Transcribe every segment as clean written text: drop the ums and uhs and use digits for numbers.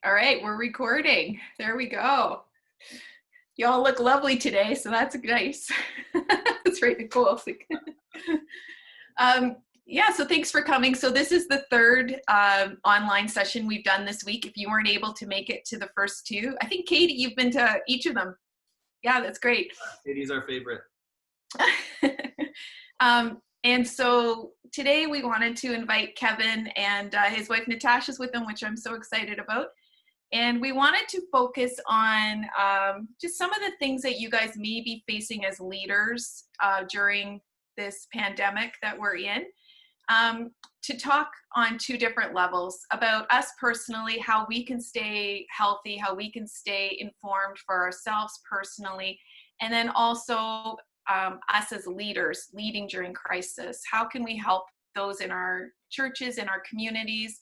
All right, we're recording. There we go. Y'all look lovely today, so that's nice. That's really cool. Yeah, so thanks for coming. So this is the third online session we've done this week. If you weren't able to make it to the first two, I think, Katie, you've been to each of them. Yeah, that's great. Katie's our favorite. And so today we wanted to invite Kevin, and his wife Natasha's with him, which I'm so excited about. And we wanted to focus on just some of the things that you guys may be facing as leaders during this pandemic that we're in, to talk on two different levels about us personally, how we can stay healthy, how we can stay informed for ourselves personally, and then also us as leaders leading during crisis. How can we help those in our churches, in our communities,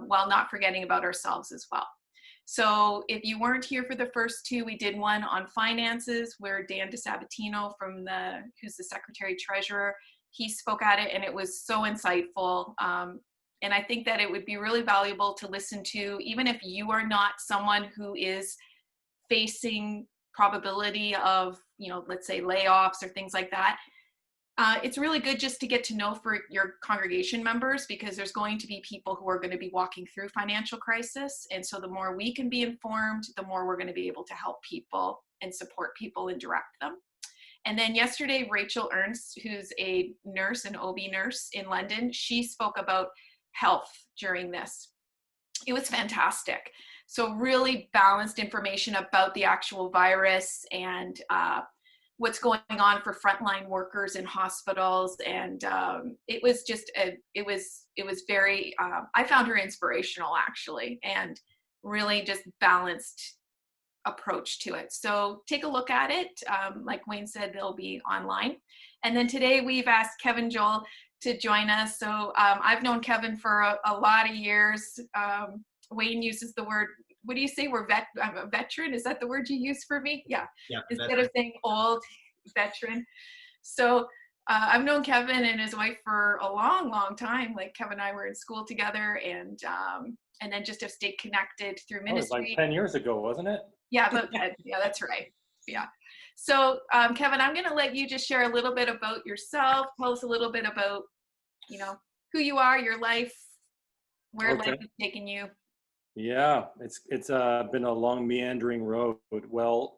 while not forgetting about ourselves as well? So if you weren't here for the first two, we did one on finances where Dan DeSabatino who's the Secretary Treasurer, he spoke at it, and it was so insightful. And I think that it would be really valuable to listen to, even if you are not someone who is facing probability of, let's say layoffs or things like that. It's really good just to get to know for your congregation members, because there's going to be people who are going to be walking through financial crisis. And so the more we can be informed, the more we're going to be able to help people and support people and direct them. And then yesterday, Rachel Ernst, who's a nurse, an OB nurse in London, she spoke about health during this. It was fantastic. So really balanced information about the actual virus and what's going on for frontline workers in hospitals. And it was just, it was very, I found her inspirational actually, and really just balanced approach to it. So take a look at it. Like Wayne said, they'll be online. And then today we've asked Kevin Joel to join us. So I've known Kevin for a lot of years. Wayne uses the word, what do you say? I'm a veteran. Is that the word you use for me? Yeah. Instead veteran. of saying old, veteran. So I've known Kevin and his wife for a long, long time. Like Kevin and I were in school together, and then just have stayed connected through ministry. It was like 10 years ago, wasn't it? Yeah, about 10. Yeah, that's right. Yeah. So Kevin, I'm going to let you just share a little bit about yourself. Tell us a little bit about, who you are, your life, where life has taken you. Yeah, it's been a long meandering road. Well,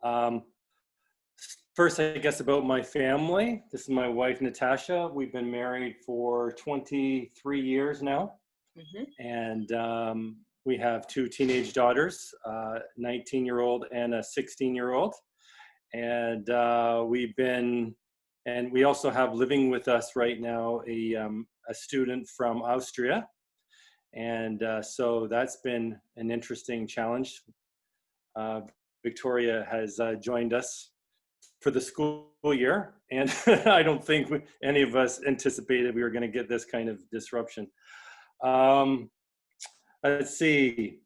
first, I guess about my family. This is my wife, Natasha. We've been married for 23 years now. Mm-hmm. And we have two teenage daughters, a 19-year-old and a 16-year-old. And we also have living with us right now a student from Austria. And so that's been an interesting challenge. Victoria has joined us for the school year, and I don't think any of us anticipated we were going to get this kind of disruption. Let's see,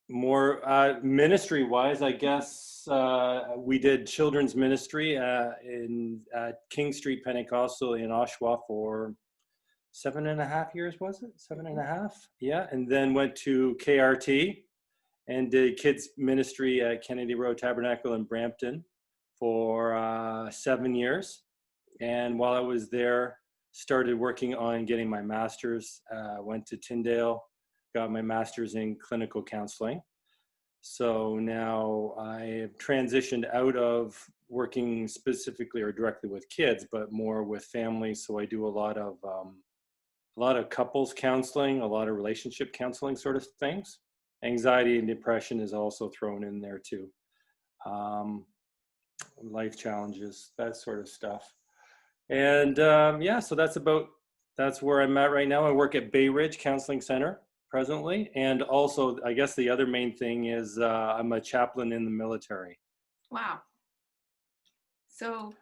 more ministry-wise, I guess we did children's ministry in King Street Pentecostal in Oshawa for 7.5 years, was it? 7.5? Yeah, and then went to KRT and did kids ministry at Kennedy Road Tabernacle in Brampton for 7 years. And while I was there, started working on getting my master's, went to Tyndale, got my master's in clinical counseling. So now I have transitioned out of working specifically or directly with kids, but more with families. So I do a lot of couples counseling, a lot of relationship counseling sort of things. Anxiety and depression is also thrown in there too. Life challenges, that sort of stuff. And so that's where I'm at right now. I work at Bay Ridge Counseling Center presently. And also, I guess the other main thing is I'm a chaplain in the military. Wow. So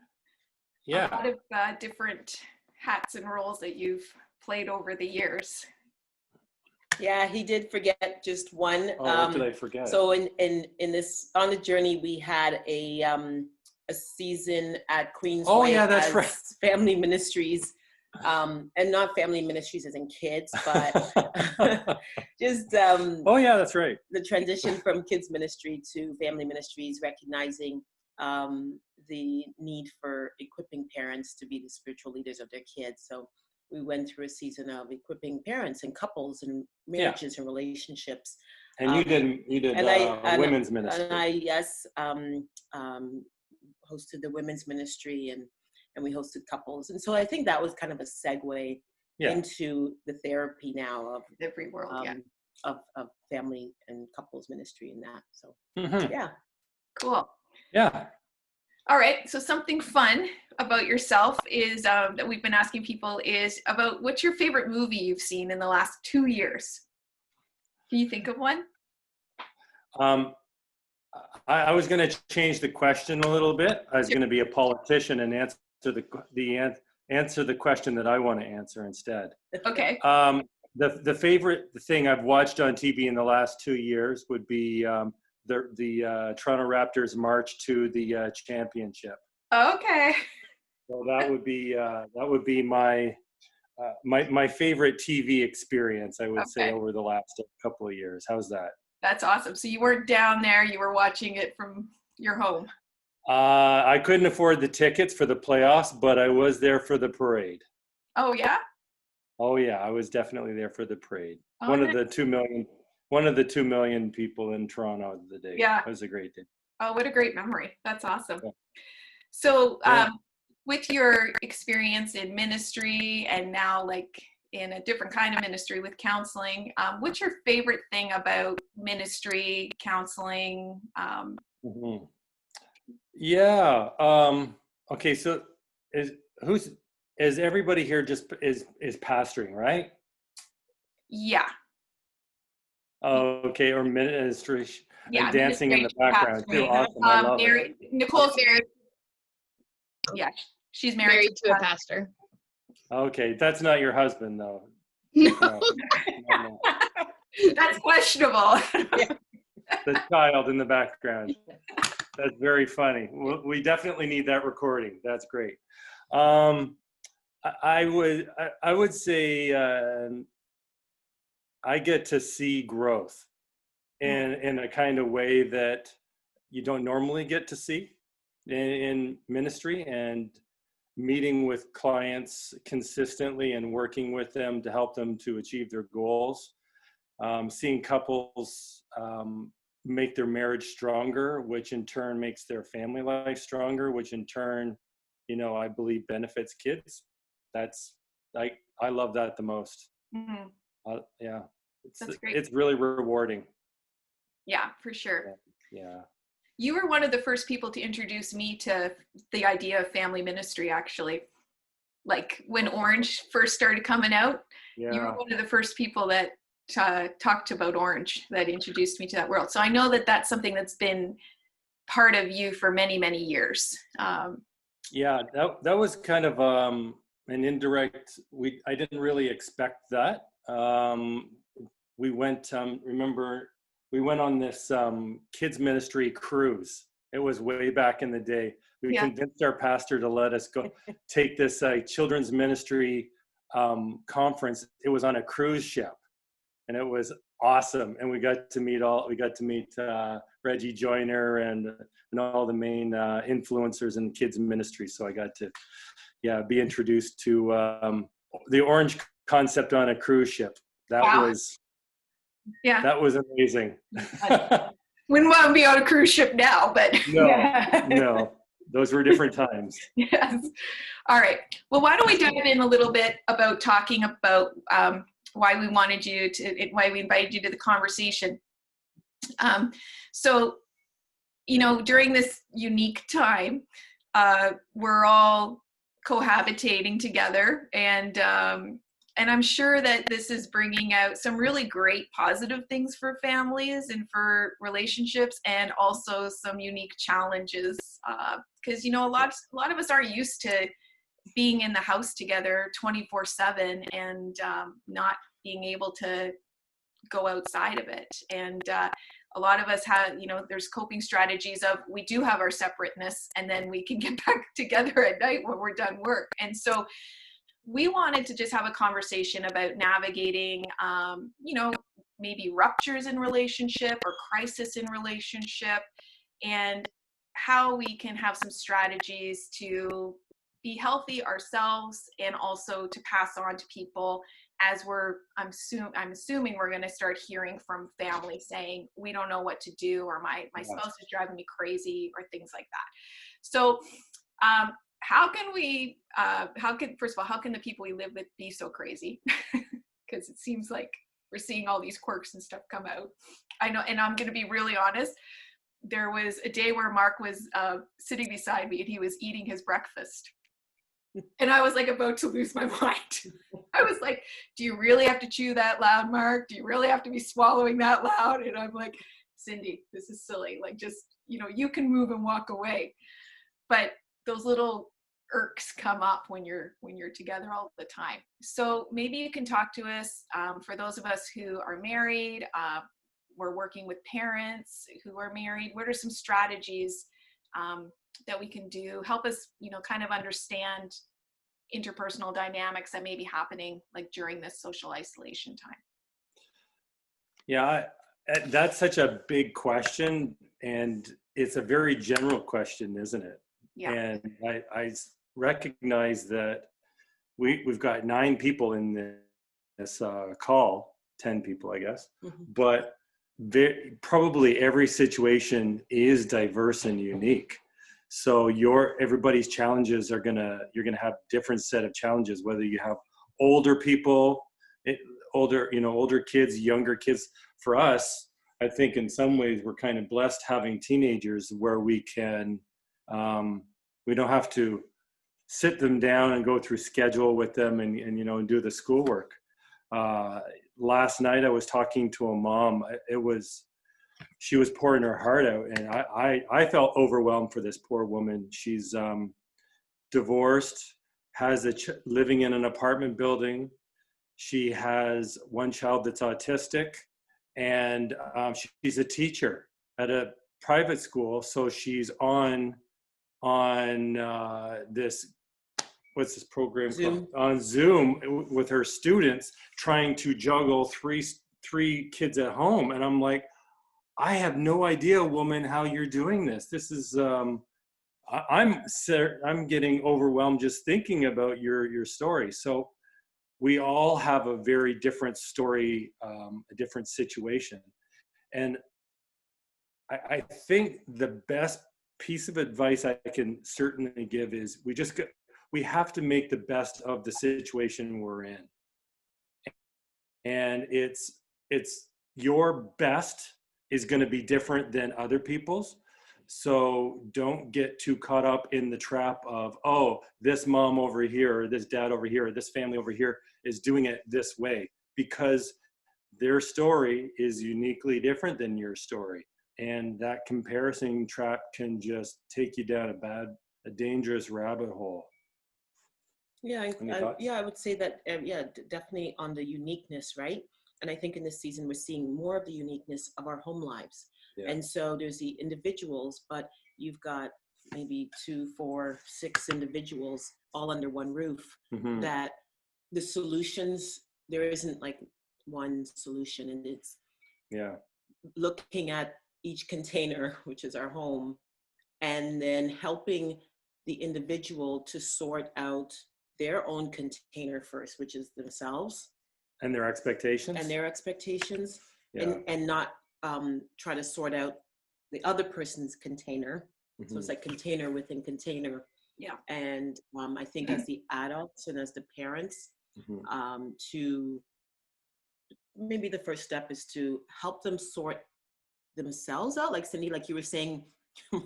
yeah, a lot of different hats and roles that you've played over the years. Yeah, he did forget just one. What did I forget? So in this, on the journey, we had a season at Queensway that's right. Family Ministries and not family ministries as in kids, but just Oh yeah, that's right. the transition from kids ministry to family ministries, recognizing the need for equipping parents to be the spiritual leaders of their kids. So we went through a season of equipping parents and couples and marriages and relationships. And you did women's ministry. And I hosted the women's ministry, and we hosted couples. And so I think that was kind of a segue into the therapy now of every world, of family and couples ministry and that. So yeah. Cool. Yeah. All right. So something fun about yourself is that we've been asking people is about what's your favorite movie you've seen in the last 2 years? Can you think of one? I was going to change the question a little bit. I was going to be a politician and answer the question that I want to answer instead. Okay. The favorite thing I've watched on TV in the last 2 years would be the Toronto Raptors march to the championship. Okay. So that would be my favorite TV experience, I would say, over the last couple of years. How's that? That's awesome. So you weren't down there, you were watching it from your home. I couldn't afford the tickets for the playoffs, but I was there for the parade. Oh yeah? Oh yeah, I was definitely there for the parade. Oh, one of the 2 million people in Toronto the day. Yeah. It was a great day. Oh, what a great memory. That's awesome. Yeah. So with your experience in ministry and now like in a different kind of ministry with counseling, what's your favorite thing about ministry, counseling? Yeah. Okay. So is everybody here just is pastoring, right? Yeah. Oh, okay. Or ministry. Yeah. And dancing in the background too. Awesome. I love it. Nicole's married. Yeah. She's married to a pastor. Okay. That's not your husband though. No. No. That's questionable. The child in the background. That's very funny. We definitely need that recording. That's great. I would say I get to see growth in a kind of way that you don't normally get to see in ministry, and meeting with clients consistently and working with them to help them to achieve their goals. Seeing couples make their marriage stronger, which in turn makes their family life stronger, which in turn, I believe benefits kids. I love that the most. Mm-hmm. Yeah, That's great. It's really rewarding. Yeah, for sure. Yeah. You were one of the first people to introduce me to the idea of family ministry, actually. Like when Orange first started coming out, you were one of the first people that talked about Orange, that introduced me to that world. So I know that that's something that's been part of you for many, many years. Yeah, that was kind of an indirect, I didn't really expect that. We went, remember, we went on this kids ministry cruise. It was way back in the day. We convinced our pastor to let us go take this children's ministry conference. It was on a cruise ship, and it was awesome. And we got to meet Reggie Joyner and all the main influencers in kids ministry. So I got to be introduced to the Orange concept on a cruise ship. That was amazing. Wouldn't want to be on a cruise ship now, but no, those were different times. Yes. All right. Well, why don't we dive in a little bit about talking about why we invited you to the conversation. So, during this unique time, we're all cohabitating together, and I'm sure that this is bringing out some really great positive things for families and for relationships, and also some unique challenges. Because a lot of us aren't used to being in the house together 24/7 and not being able to go outside of it. And a lot of us have, there's coping strategies of we do have our separateness, and then we can get back together at night when we're done work. And so we wanted to just have a conversation about navigating, maybe ruptures in relationship or crisis in relationship, and how we can have some strategies to be healthy ourselves and also to pass on to people, as I'm assuming we're going to start hearing from families saying, we don't know what to do, or my spouse is driving me crazy, or things like that. So how can the people we live with be so crazy? Because it seems like we're seeing all these quirks and stuff come out. I know, and I'm going to be really honest. There was a day where Mark was sitting beside me and he was eating his breakfast. And I was like about to lose my mind. I was like, do you really have to chew that loud, Mark? Do you really have to be swallowing that loud? And I'm like, Cindy, this is silly. Like, just, you can move and walk away. But those little irks come up when you're together all the time. So maybe you can talk to us, for those of us who are married, we're working with parents who are married. What are some strategies that we can do? Help us, kind of understand interpersonal dynamics that may be happening like during this social isolation time. Yeah, that's such a big question, and it's a very general question, isn't it? Yeah. And I recognize that we've got 9 people in this call, 10 people, I guess, but probably every situation is diverse and unique. So everybody's challenges you're gonna have different set of challenges, whether you have older people, older kids, younger kids. For us, I think in some ways we're kind of blessed having teenagers where we can, we don't have to sit them down and go through schedule with them and do the schoolwork. Last night I was talking to a mom. She was pouring her heart out, and I felt overwhelmed for this poor woman. She's divorced, has living in an apartment building. She has one child that's autistic, and she's a teacher at a private school. So she's on this, what's this program called? On Zoom with her students, trying to juggle three kids at home. And I'm like, I have no idea, woman, how you're doing this. This is, I'm getting overwhelmed just thinking about your story. So we all have a very different story, a different situation. And I think the best piece of advice I can certainly give is we have to make the best of the situation we're in. And it's your best is going to be different than other people's. So don't get too caught up in the trap of, oh, this mom over here, or this dad over here, or this family over here is doing it this way, because their story is uniquely different than your story. And that comparison trap can just take you down a dangerous rabbit hole. Yeah, I would say that, definitely on the uniqueness, right? And I think in this season, we're seeing more of the uniqueness of our home lives. Yeah. And so there's the individuals, but you've got maybe 2, 4, 6 individuals all under one roof, that the solutions, there isn't like one solution. And it's looking at each container, which is our home, and then helping the individual to sort out their own container first, which is themselves. And their expectations. Yeah. And not try to sort out the other person's container. So it's like container within container. Yeah. And I think as the adults and as the parents, to maybe the first step is to help them sort themselves out. Like Cindy, like you were saying,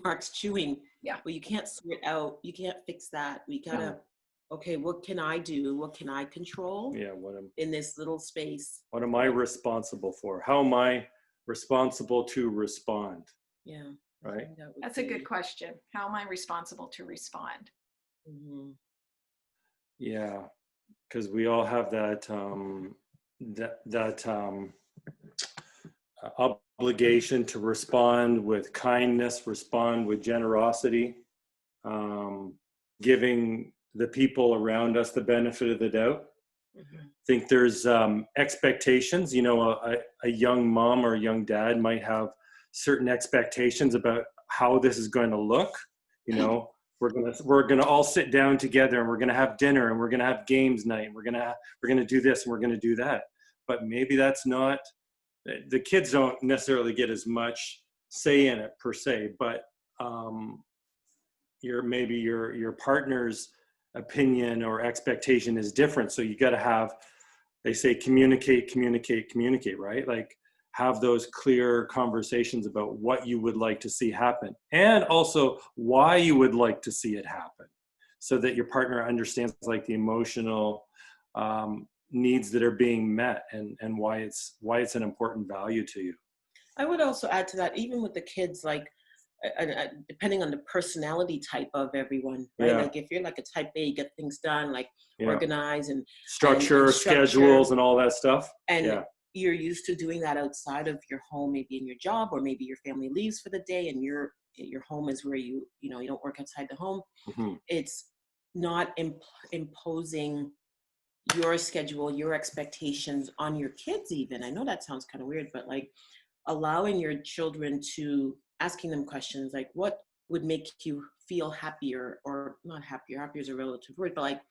Mark's chewing. Yeah. Well, you can't sort out, you can't fix that. We gotta, okay, what can I do? What can I control? Yeah, in this little space? What am I responsible for? How am I responsible to respond? Yeah. Right? That's a good question. How am I responsible to respond? Yeah, because we all have that obligation to respond with kindness, respond with generosity, giving the people around us the benefit of the doubt. Mhm. I think there's expectations. You know, a young mom or a young dad might have certain expectations about how this is going to look. You know, we're gonna all sit down together and we're gonna have dinner and we're gonna have games night. And we're gonna do this and we're gonna do that. But maybe that's not. The kids don't necessarily get as much say in it per se, but your partner's opinion or expectation is different. So you got to have, they say, communicate, right? Like have those clear conversations about what you would like to see happen and also why you would like to see it happen, so that your partner understands like the emotional needs that are being met and why it's an important value to you. I would also add to that, even with the kids, like depending on the personality type of everyone, right? Yeah. Like if you're like a type A, get things done, like Yeah. organize and Structure, schedules, and all that stuff. And yeah. you're used to doing that outside of your home, maybe in your job, or maybe your family leaves for the day, and your home is where you don't work outside the home. Mm-hmm. It's not imposing your schedule, your expectations on your kids. Even I know that sounds kind of weird, but like allowing your children to asking them questions like, what would make you feel happier, or not happier, happier is a relative word, but like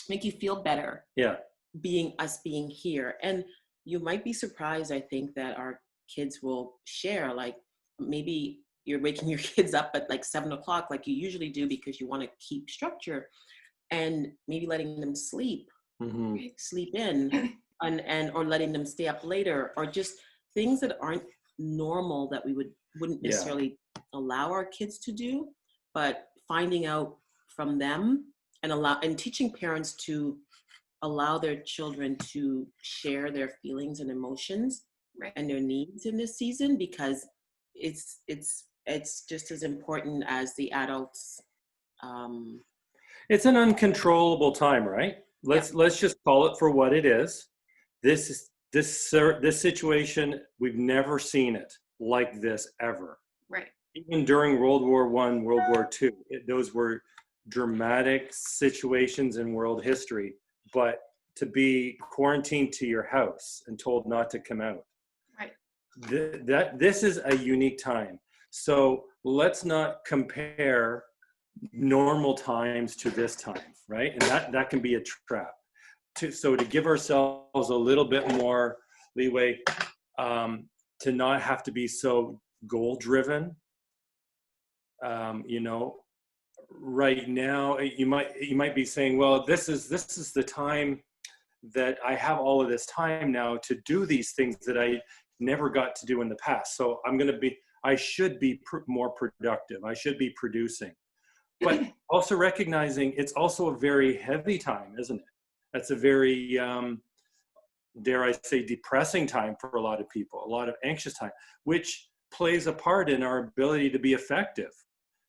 make you feel better. Yeah. Being here. And you might be surprised, I think, that our kids will share, like maybe you're waking your kids up at like 7:00 like you usually do because you want to keep structure, and maybe letting them sleep in or letting them stay up later, or just things that aren't normal that we wouldn't necessarily allow our kids to do, but finding out from them and teaching parents to allow their children to share their feelings and emotions and their needs in this season, because it's just as important as the adults. It's an uncontrollable time, right? Let's just call it for what it is. This situation, we've never seen it like this ever. Right. Even during World War I, World War II, those were dramatic situations in world history. But to be quarantined to your house and told not to come out, right? This is a unique time. So let's not compare normal times to this time, right? And that can be a trap. So to give ourselves a little bit more leeway, to not have to be so goal driven. Right now you might be saying, well, this is the time that I have all of this time now to do these things that I never got to do in the past. So I should be more productive. I should be producing. But also recognizing it's also a very heavy time, isn't it? That's a very, dare I say, depressing time for a lot of people, a lot of anxious time, which plays a part in our ability to be effective.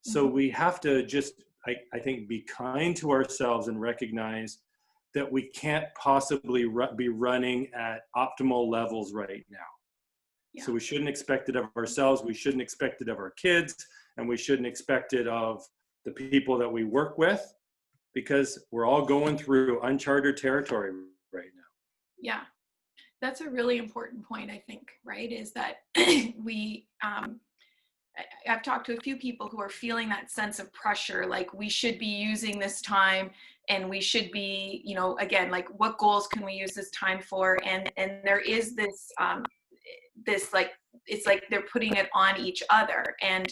So we have to just, I think, be kind to ourselves and recognize that we can't possibly be running at optimal levels right now. Yeah. So we shouldn't expect it of ourselves. We shouldn't expect it of our kids, and we shouldn't expect it of the people that we work with, because we're all going through uncharted territory right now. Yeah, that's a really important point, I think, right? Is that I've talked to a few people who are feeling that sense of pressure, like we should be using this time, and we should be, again, like what goals can we use this time for? And there is this, it's like they're putting it on each other. And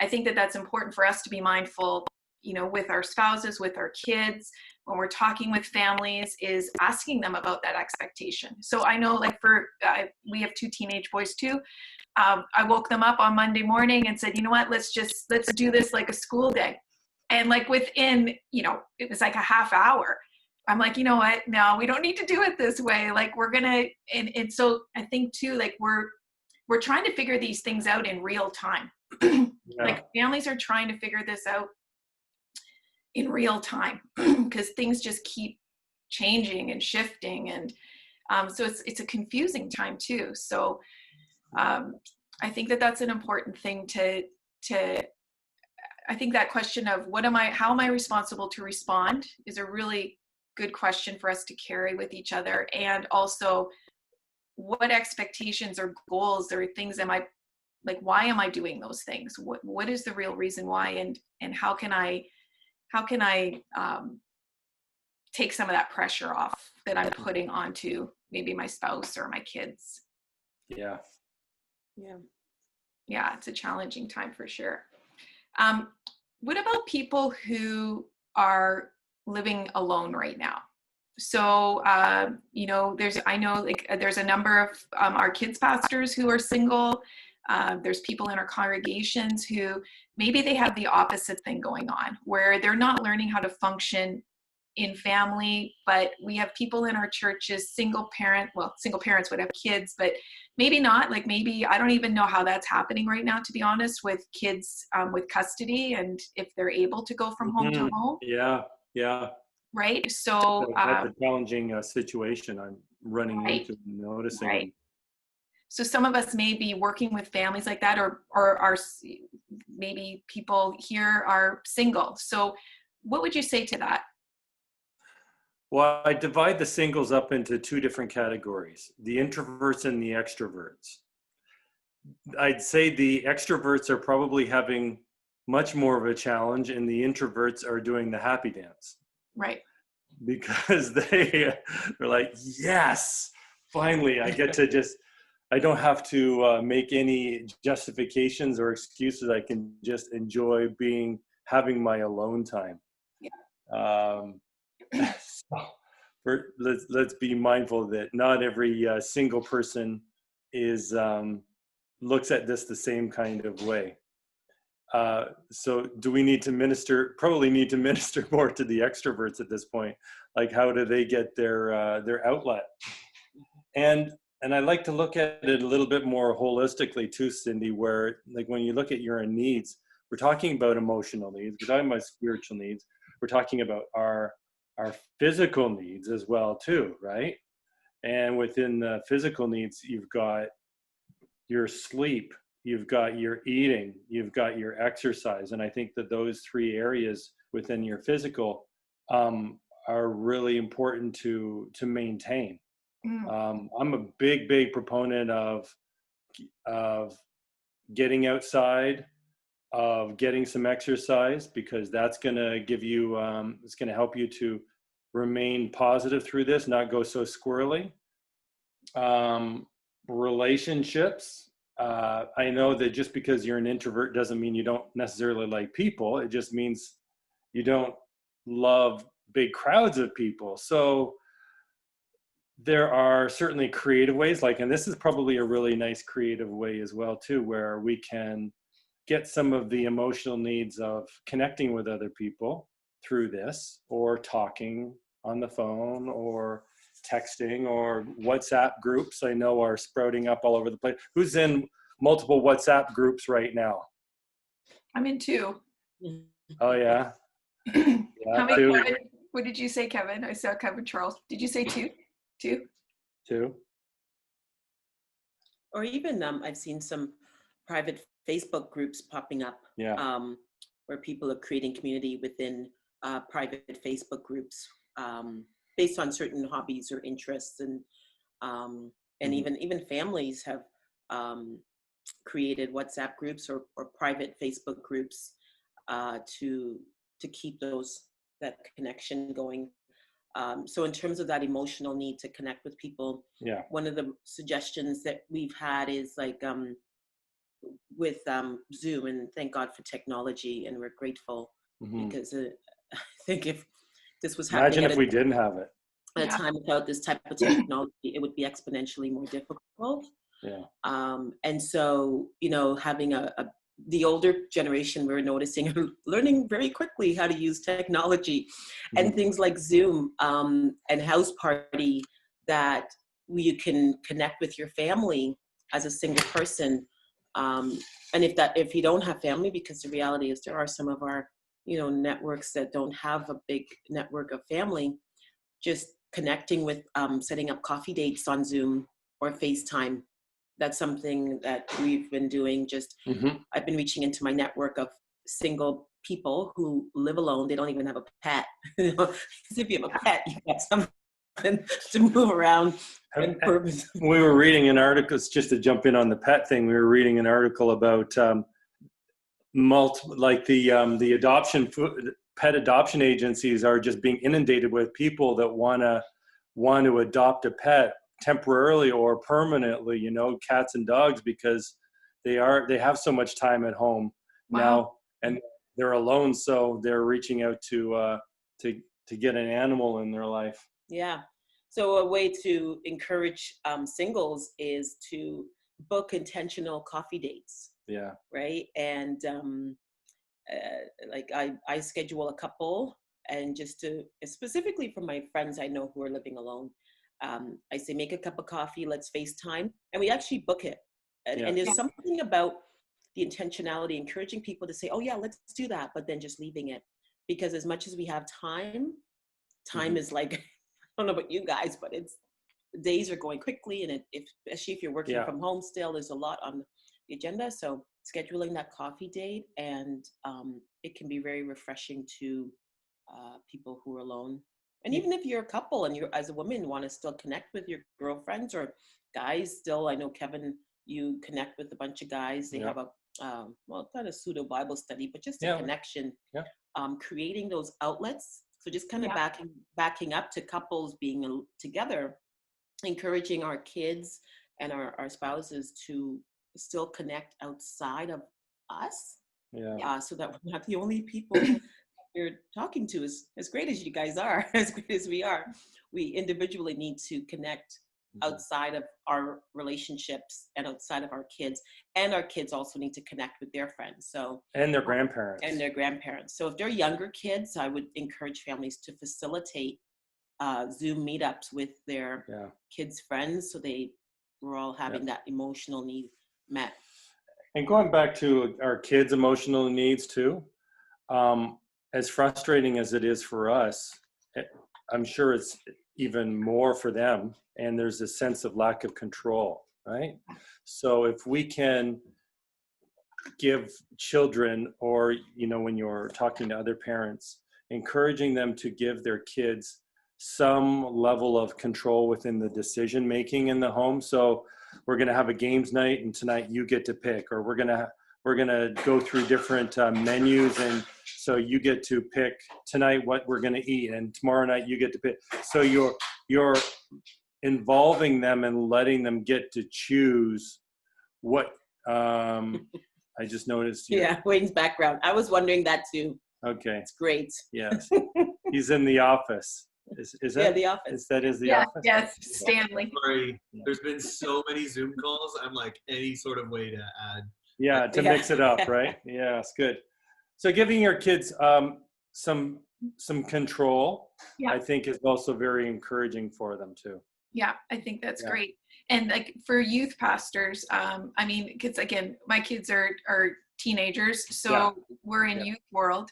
I think that that's important for us to be mindful, with our spouses, with our kids, when we're talking with families, is asking them about that expectation. So I know, like we have 2 teenage boys too. I woke them up on Monday morning and said, you know what, let's do this like a school day. And like within, it was like a half hour. I'm like, you know what, no, we don't need to do it this way. Like we're gonna, and so I think too, like we're trying to figure these things out in real time. Like families are trying to figure this out in real time because things just keep changing and shifting. And so it's a confusing time too. So I think that that's an important thing to I think that question of how am I responsible to respond is a really good question for us to carry with each other. And also, what expectations or goals or things why am I doing those things? What is the real reason why? And how can I take some of that pressure off that I'm putting onto maybe my spouse or my kids? Yeah. Yeah, it's a challenging time for sure. What about people who are living alone right now? So, there's a number of our kids pastors who are single. There's people in our congregations who maybe they have the opposite thing going on, where they're not learning how to function in family, but we have people in our churches, single parents would have kids, but maybe not. Like maybe, I don't even know how that's happening right now, to be honest, with kids with custody and if they're able to go from home to home. Yeah. Right. So that's a challenging situation I'm running into and noticing. Right. So some of us may be working with families like that, or are maybe people here are single. So what would you say to that? Well, I divide the singles up into two different categories, the introverts and the extroverts. I'd say the extroverts are probably having much more of a challenge and the introverts are doing the happy dance. Right. Because they're like, yes, finally, I get to I don't have to make any justifications or excuses. I can just enjoy having my alone time. Yeah. So let's be mindful that not every single person looks at this the same kind of way. So do we need to probably need to minister more to the extroverts at this point? Like, how do they get their outlet? And I like to look at it a little bit more holistically too, Cindy, where like when you look at your needs, we're talking about emotional needs, we're talking about spiritual needs, we're talking about our physical needs as well too, right? And within the physical needs, you've got your sleep, you've got your eating, you've got your exercise. And I think that those three areas within your physical are really important to maintain. I'm a big proponent of getting outside, of getting some exercise, because that's going to give you, it's going to help you to remain positive through this, not go so squirrely. Relationships. I know that just because you're an introvert doesn't mean you don't necessarily like people. It just means you don't love big crowds of people. So there are certainly creative ways, and this is probably a really nice creative way as well too, where we can get some of the emotional needs of connecting with other people through this, or talking on the phone, or texting, or WhatsApp groups I know are sprouting up all over the place. Who's in multiple WhatsApp groups right now? I'm in two. Oh yeah. How many, Kevin? What did you say, Kevin? I saw Kevin Charles. Did you say two? Two. Or even I've seen some private Facebook groups popping up, where people are creating community within private Facebook groups based on certain hobbies or interests, and even families have created WhatsApp groups or private Facebook groups to keep that connection going. So in terms of that emotional need to connect with people, one of the suggestions that we've had is with Zoom, and thank God for technology, and we're grateful because I think if this was happening, imagine if we didn't have it at a time without this type of technology, it would be exponentially more difficult. And so, having the older generation, we're noticing, learning very quickly how to use technology, and things like Zoom and House Party, that you can connect with your family as a single person. And if you don't have family, because the reality is there are some of our networks that don't have a big network of family, just connecting with setting up coffee dates on Zoom or FaceTime. That's something that we've been doing. I've been reaching into my network of single people who live alone. They don't even have a pet. You know, 'cause if you have a pet, you got something to move around and purpose. We were reading an article, just to jump in on the pet thing, we were reading an article about the pet adoption agencies are just being inundated with people that want to adopt a pet temporarily or permanently, you know, cats and dogs, because they have so much time at home now, and they're alone, so they're reaching out to get an animal in their life. Yeah. So a way to encourage singles is to book intentional coffee dates. Yeah. Right. And like I schedule a couple, and just to specifically for my friends I know who are living alone, I say, make a cup of coffee, let's FaceTime, and we actually book it. And there's something about the intentionality, encouraging people to say, oh yeah, let's do that, but then just leaving it. Because as much as we have time is like, I don't know about you guys, but days are going quickly, and especially if you're working from home still, there's a lot on the agenda. So scheduling that coffee date, and it can be very refreshing to people who are alone. And even if you're a couple and you, as a woman, want to still connect with your girlfriends, or guys still, I know Kevin, you connect with a bunch of guys. They have a, well, not a pseudo Bible study, but just a connection, creating those outlets. So just kind of backing up to couples being together, encouraging our kids and our spouses to still connect outside of us, so that we're not the only people you're talking to. As great as you guys are, as great as we are, we individually need to connect outside of our relationships and outside of our kids, and our kids also need to connect with their friends, so and their grandparents. So if they're younger kids, I would encourage families to facilitate Zoom meetups with their kids' friends, so we're all having that emotional need met. And going back to our kids' emotional needs too, as frustrating as it is for us, I'm sure it's even more for them. And there's a sense of lack of control, right? So if we can give children, or, you know, when you're talking to other parents, encouraging them to give their kids some level of control within the decision making in the home. So we're going to have a games night, and tonight you get to pick, or we're going to go through different menus, and so you get to pick tonight what we're going to eat, and tomorrow night you get to pick. So you're involving them and letting them get to choose what. I just noticed. Wayne's background. I was wondering that too. Okay. It's great. Yes. He's in the office. Is that? Yeah, the office. That is the office. Yes, Stanley. Sorry, there's been so many Zoom calls. I'm like, any sort of way to add. Yeah, to mix it up, right? Yeah, it's good. So giving your kids some control, I think, is also very encouraging for them too. Yeah, I think that's great. And like for youth pastors, I mean, because again, my kids are teenagers, so we're in youth world.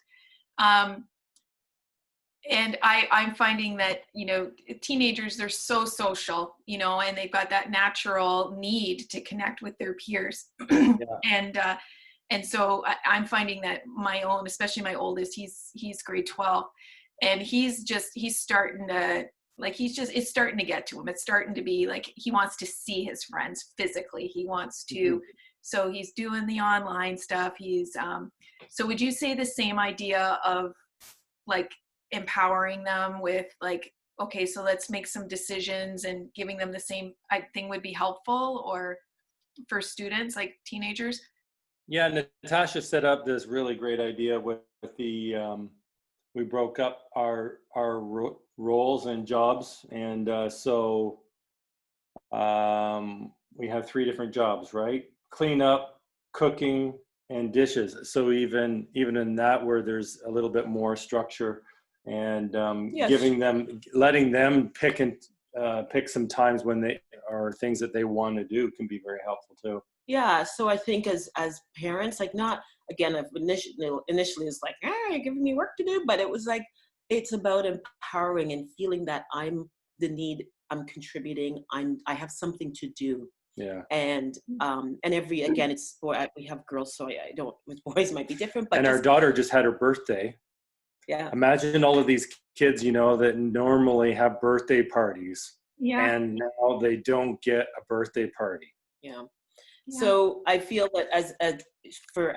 And I'm finding that, you know, teenagers, they're so social, you know, and they've got that natural need to connect with their peers. And so I'm finding that my own, especially my oldest, he's grade 12, and he's starting to, like, it's starting to get to him. It's starting to be like, he wants to see his friends physically. He wants to, so he's doing the online stuff. So would you say the same idea of like empowering them with like, okay, so let's make some decisions, and giving them the same thing would be helpful, or for students like teenagers? Yeah, Natasha set up this really great idea with the, we broke up our roles and jobs, and so we have 3 different jobs, right? Clean up, cooking, and dishes. So even in that, where there's a little bit more structure, and letting them pick some times when they are things that they want to do can be very helpful too. Yeah, so I think as parents, like, not, again, initially it's like, you're giving me work to do, but it was like, it's about empowering and feeling that I'm contributing, I have something to do. Yeah. And every, again, it's boy, we have girls, so I don't, with boys might be different, but And our daughter just had her birthday. yeah. Imagine all of these kids, you know, that normally have birthday parties, Yeah. and now they don't get a birthday party. Yeah. Yeah. So I feel that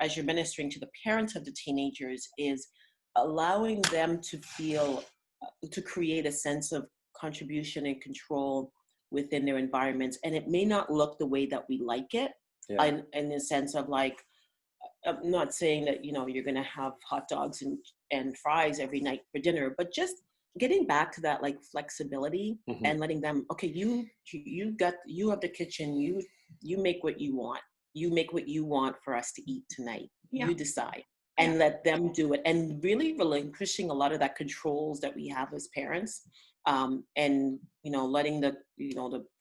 as you're ministering to the parents of the teenagers, is allowing them to feel, to create a sense of contribution and control within their environments. And it may not look the way that we like it, Yeah. in the sense of like, I'm not saying that, you know, you're going to have hot dogs and fries every night for dinner, but just getting back to that like flexibility Mm-hmm. and letting them, okay, you have the kitchen, you make what you want. You make what you want for us to eat tonight. Yeah. You decide, and let them do it. And really relinquishing a lot of that controls that we have as parents. And, you know, letting the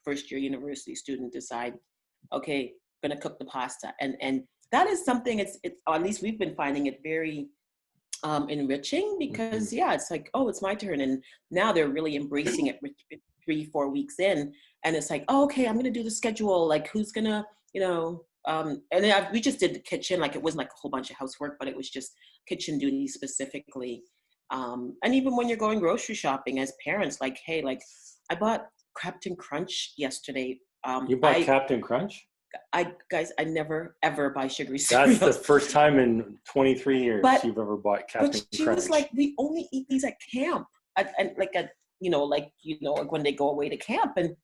first year university student decide, okay, going to cook the pasta. And that is something, it's, or at least we've been finding it very enriching, because yeah, it's like, oh, it's my turn. And now they're really embracing it 3-4 weeks in. And it's like, oh, okay, I'm going to do the schedule. Like, who's going to, you know, and then we just did the kitchen. Like, it wasn't like a whole bunch of housework, but it was just kitchen duties specifically. And even when you're going grocery shopping as parents, like, hey, like, I bought Captain Crunch yesterday. You bought Captain Crunch? Guys, I never ever buy sugary cereals. That's the first time in 23 years you've ever bought Captain Crunch. But she was like, we only eat these at camp, and like when they go away to camp. And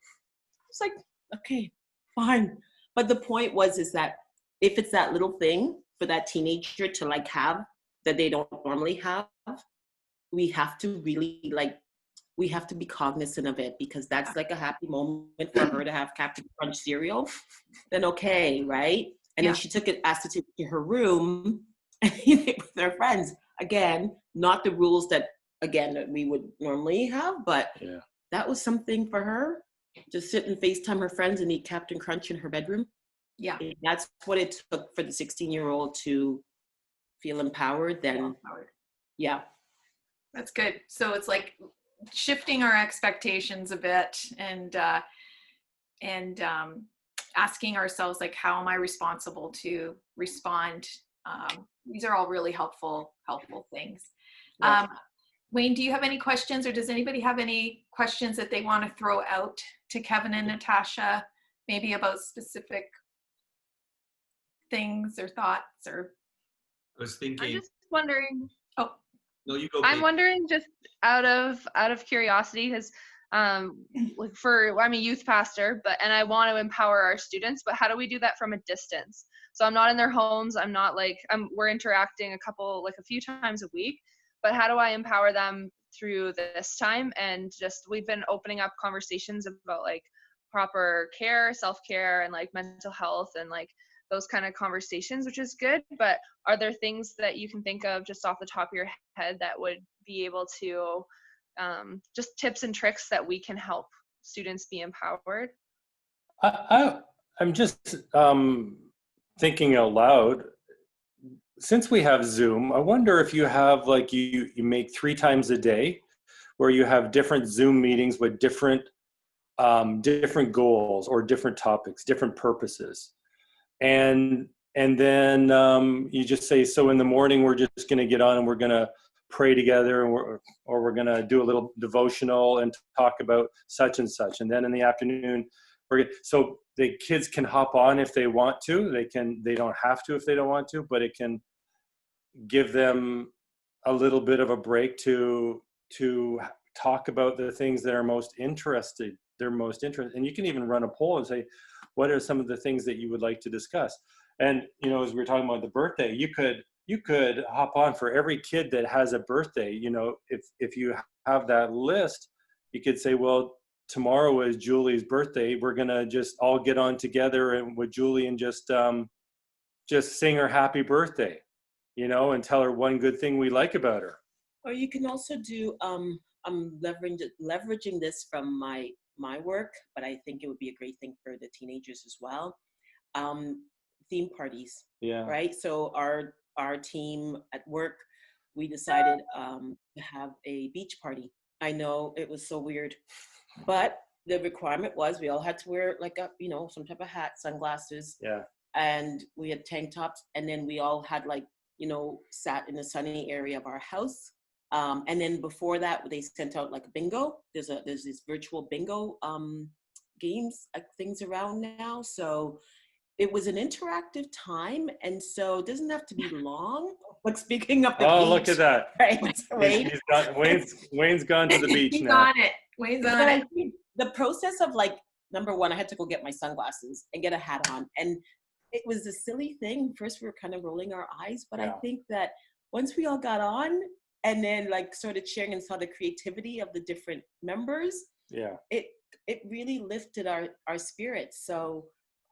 it's like, okay, fine. But the point is that if it's that little thing for that teenager to like have that they don't normally have, we have to really we have to be cognizant of it, because that's like a happy moment for her to have Captain Crunch cereal. Then okay, right? And then she asked to take it to her room and eat it with her friends. Again, not the rules that we would normally have, but that was something for her to sit and FaceTime her friends and eat Captain Crunch in her bedroom. Yeah, if that's what it took for the 16-year-old to feel empowered. Then, yeah, that's good. So it's like shifting our expectations a bit, and asking ourselves, like, how am I responsible to respond? These are all really helpful things. Wayne, do you have any questions, or does anybody have any questions that they want to throw out to Kevin and Natasha, maybe about specific things or thoughts? Or I was thinking. I'm just wondering. Oh, no, you go. I'm wondering, just out of curiosity, because I'm a youth pastor, and I want to empower our students, but how do we do that from a distance? So I'm not in their homes. I'm not we're interacting a few times a week, but how do I empower them through this time? And just, we've been opening up conversations about like proper care, self-care, and like mental health, and like those kind of conversations, which is good. But are there things that you can think of just off the top of your head that would be able to, just tips and tricks that we can help students be empowered? I'm just thinking out loud. Since we have Zoom, I wonder if you have like you make 3 times a day where you have different Zoom meetings with different goals or different topics, different purposes. And then you just say, so in the morning, we're just going to get on and we're going to pray together, and we're going to do a little devotional and talk about such and such. And then in the afternoon, so the kids can hop on if they want to. They don't have to if they don't want to, but it can give them a little bit of a break to talk about the things that are most interested. And you can even run a poll and say, what are some of the things that you would like to discuss? And, you know, as we were talking about the birthday, you could hop on for every kid that has a birthday. You know, if you have that list, you could say, well, tomorrow is Julie's birthday. We're going to just all get on together and with Julie and just sing her happy birthday, you know, and tell her one good thing we like about her. Or you can also do, I'm leveraging this from my work, but I think it would be a great thing for the teenagers as well. Theme parties, right? So our team at work, we decided to have a beach party. I know it was so weird, but the requirement was we all had to wear like a, you know, some type of hat, sunglasses, Yeah. and we had tank tops, and then we all had like, you know, sat in the sunny area of our house. And then before that, they sent out like bingo. There's this virtual bingo games things around now. So it was an interactive time, and so it doesn't have to be long. Like speaking of the beach, Look at that. right? Wayne? Wayne's gone to the beach He's now. on it. Wayne's on But I it. think the process of like, number one, I had to go get my sunglasses and get a hat on, and it was a silly thing. First, we were kind of rolling our eyes, but I think that once we all got on and then like started sharing and saw the creativity of the different members, it really lifted our spirits. So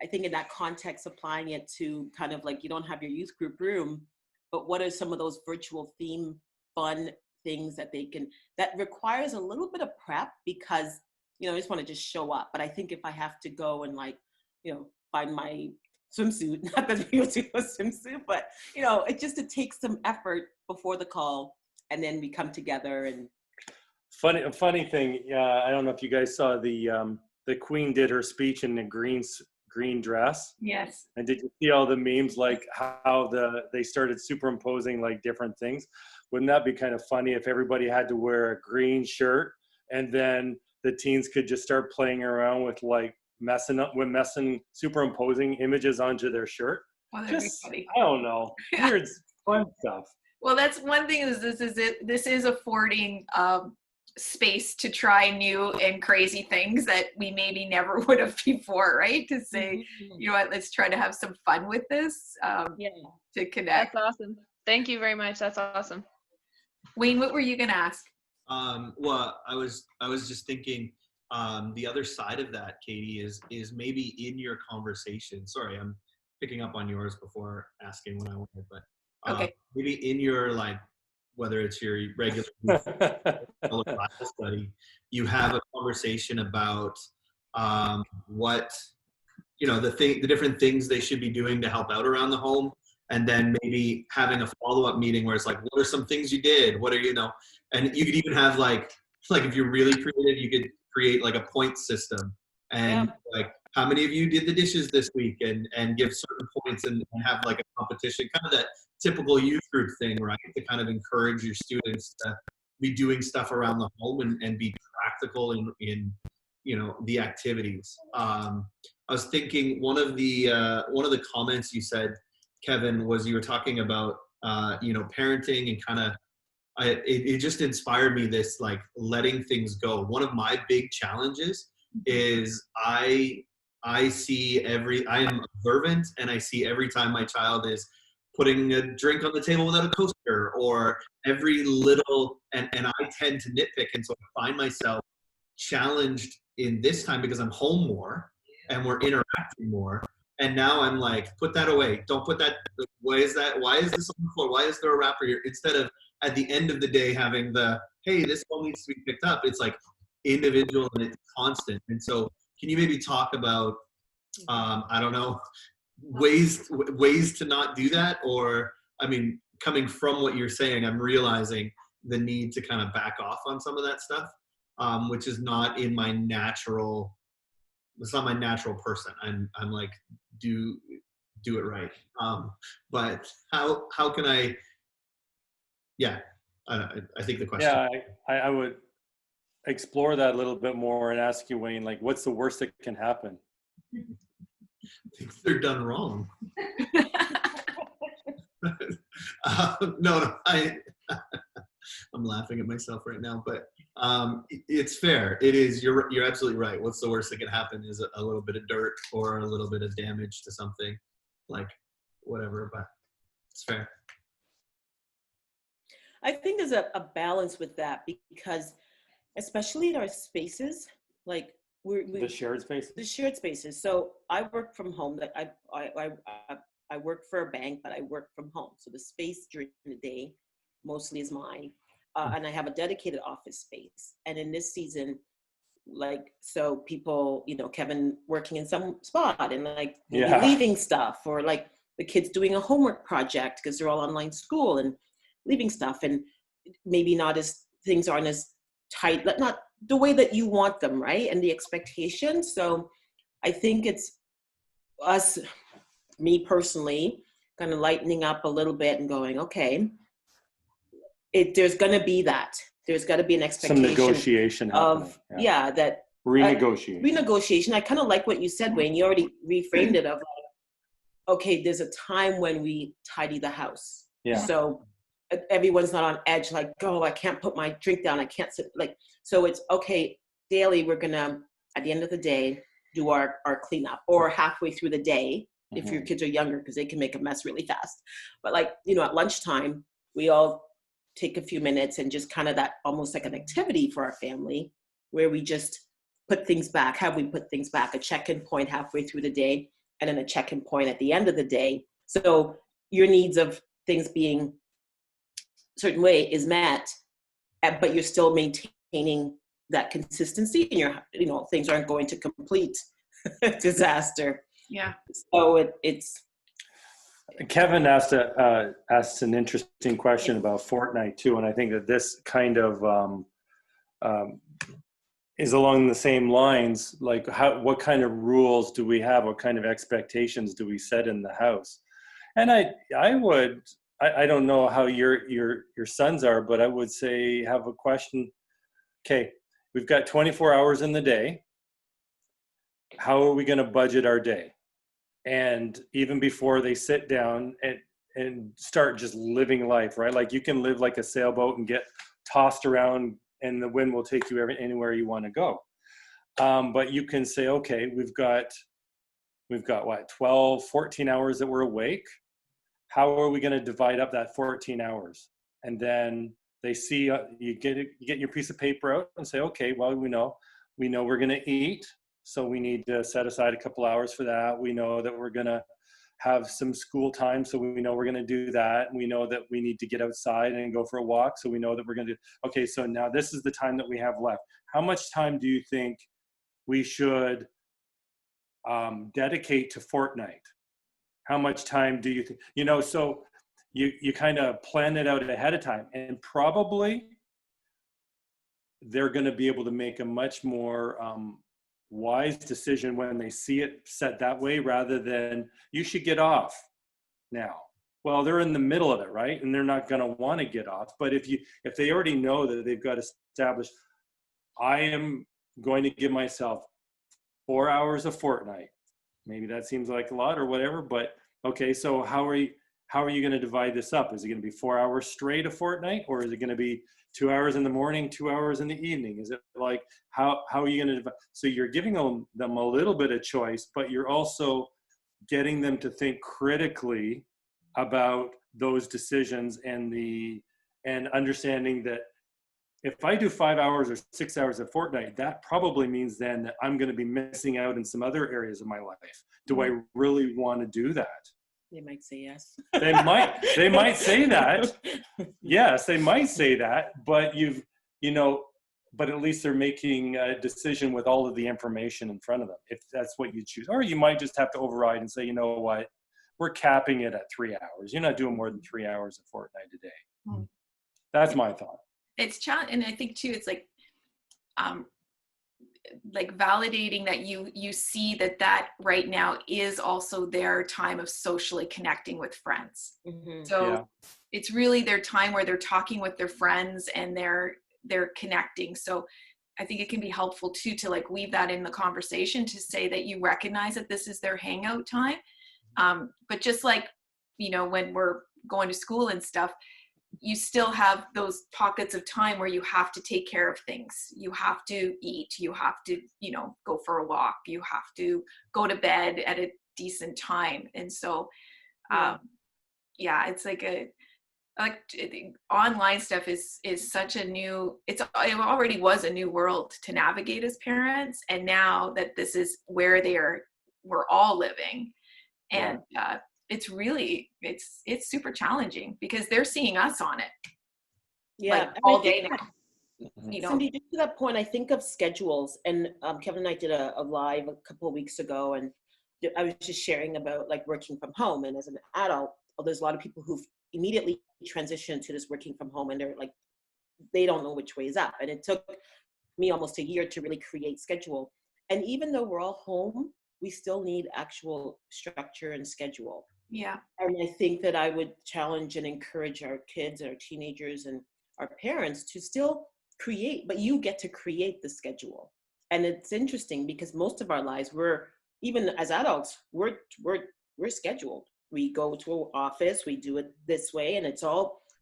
I think in that context, applying it to kind of like, you don't have your youth group room, but what are some of those virtual theme fun things that that requires a little bit of prep, because, you know, I just want to just show up. But I think if I have to go and like, you know, find my swimsuit, not that we do a swimsuit, but, you know, it takes some effort before the call, and then we come together. And funny thing, I don't know if you guys saw the Queen did her speech in the green dress. Yes. And did you see all the memes, like how they started superimposing like different things? Wouldn't that be kind of funny if everybody had to wear a green shirt, and then the teens could just start playing around with like superimposing images onto their shirt? Oh, Just, funny. I don't know, weird fun stuff. Well, that's one thing, is this is affording space to try new and crazy things that we maybe never would have before, right? To say, you know what, let's try to have some fun with this, to connect. That's awesome. Thank you very much. That's awesome. Wayne, what were you gonna ask? Well, I was just thinking, the other side of that, Katie, is maybe in your conversation. Sorry, I'm picking up on yours before asking what I wanted, but Okay. maybe in your, like, whether it's your regular Bible study, you have a conversation about what, you know, the different things they should be doing to help out around the home, and then maybe having a follow-up meeting where it's like, what are some things you did? What are, you know, and you could even have like if you're really creative, you could create like a point system, and like, how many of you did the dishes this week, and give certain points, and have like a competition, kind of that typical youth group thing, right? To kind of encourage your students to be doing stuff around the home and be practical in you know, the activities. I was thinking one of the comments you said, Kevin, was you were talking about you know, parenting, and kind of it just inspired me, this like letting things go. One of my big challenges is I am observant, and I see every time my child is putting a drink on the table without a coaster, or every little, and I tend to nitpick, and so I find myself challenged in this time because I'm home more and we're interacting more. And now I'm like, put that away. Don't put that. Why is that? Why is this on the floor? Why is there a wrapper here? Instead of at the end of the day having the, hey, this one needs to be picked up. It's like individual and it's constant. And so can you maybe talk about, I don't know, ways to not do that? Or, I mean, coming from what you're saying, I'm realizing the need to kind of back off on some of that stuff, which is not in my natural, it's not my natural person. I'm like, do it right. But how can I, I think the question. Yeah, I would explore that a little bit more and ask you, Wayne, like, what's the worst that can happen? Things they're done wrong. No, I'm laughing at myself right now, but it's fair. It is. You're absolutely right. What's the worst that can happen is a little bit of dirt or a little bit of damage to something, like whatever. But it's fair. I think there's a balance with that, because especially in our spaces, like The shared space. the shared spaces. So I work from home. Like I work for a bank, but I work from home. So the space during the day mostly is mine. And I have a dedicated office space. And in this season, like, so people, you know, Kevin working in some spot and like maybe leaving stuff, or like the kids doing a homework project because they're all online school and leaving stuff, and maybe things aren't as tight, not the way that you want them, right? And the expectations. So I think it's us, me personally, kind of lightening up a little bit and going, okay, there's going to be that. There's got to be an expectation. Some negotiation of, happening. that. Renegotiation. Renegotiation. I kind of like what you said, Wayne. You already reframed it of like, okay, there's a time when we tidy the house. Yeah. So everyone's not on edge, like, oh, I can't put my drink down. I can't sit, like, so it's okay, daily, we're gonna, at the end of the day, do our cleanup, or halfway through the day, if your kids are younger, because they can make a mess really fast. But like, at lunchtime, we all take a few minutes and just kind of that, almost like an activity for our family, where we just put things back. Have we put things back? A check-in point halfway through the day, and then a check-in point at the end of the day. So your needs of things being a certain way is met, but you're still maintaining that consistency, and things aren't going to complete disaster. Yeah. So it's. Kevin asked an interesting question about Fortnite too, and I think that this kind of is along the same lines. Like, what kind of rules do we have? What kind of expectations do we set in the house? And I don't know how your sons are, but I would say have a question. Okay, we've got 24 hours in the day. How are we going to budget our day? And even before they sit down and start just living life, right? Like, you can live like a sailboat and get tossed around, and the wind will take you anywhere you want to go. But you can say, okay, we've got what, 12, 14 hours that we're awake. How are we going to divide up that 14 hours? And then they see, you get your piece of paper out and say, okay, well, we know we're going to eat. So we need to set aside a couple hours for that. We know that we're going to have some school time. So we know we're going to do that. And we know that we need to get outside and go for a walk. So we know that we're going to do, okay, so now this is the time that we have left. How much time do you think we should dedicate to Fortnite? How much time do you think, so you kind of plan it out ahead of time, and probably they're going to be able to make a much more wise decision when they see it set that way, rather than, you should get off now. Well, they're in the middle of it, right? And they're not going to want to get off. But if they already know that they've got established, I am going to give myself 4 hours of Fortnite. Maybe that seems like a lot or whatever, but okay, so how are you going to divide this up? Is it going to be 4 hours straight of Fortnite, or is it going to be 2 hours in the morning, 2 hours in the evening? Is it like, how are you going to divide? So you're giving them a little bit of choice, but you're also getting them to think critically about those decisions, and understanding that if I do 5 hours or 6 hours of Fortnite, that probably means then that I'm going to be missing out in some other areas of my life. Do I really want to do that? They might say yes. They might say that. Yes, they might say that, but but at least they're making a decision with all of the information in front of them, if that's what you choose. Or you might just have to override and say, you know what, we're capping it at 3 hours. You're not doing more than 3 hours of Fortnite a day. That's my thought. It's challenge, and I think too, it's like validating that you see that right now is also their time of socially connecting with friends. So it's really their time where they're talking with their friends and they're connecting. So I think it can be helpful too to like weave that in the conversation, to say that you recognize that this is their hangout time. But just like, when we're going to school and stuff, you still have those pockets of time where you have to take care of things. You have to eat, you have to, go for a walk, you have to go to bed at a decent time. And so, it's like online stuff is such a new, it already was a new world to navigate as parents. And now that this is where we're all living. And, it's really, it's super challenging because they're seeing us on it all day now. Cindy, just to that point, I think of schedules, and Kevin and I did a live a couple of weeks ago, and I was just sharing about like working from home. And as an adult, there's a lot of people who've immediately transitioned to this working from home, and they're like, they don't know which way is up. And it took me almost a year to really create schedule. And even though we're all home, we still need actual structure and schedule. Yeah. And I think that I would challenge and encourage our kids, our teenagers, and our parents to still create, but you get to create the schedule. And it's interesting because most of our lives, even as adults, we're scheduled. We go to an office, we do it this way, and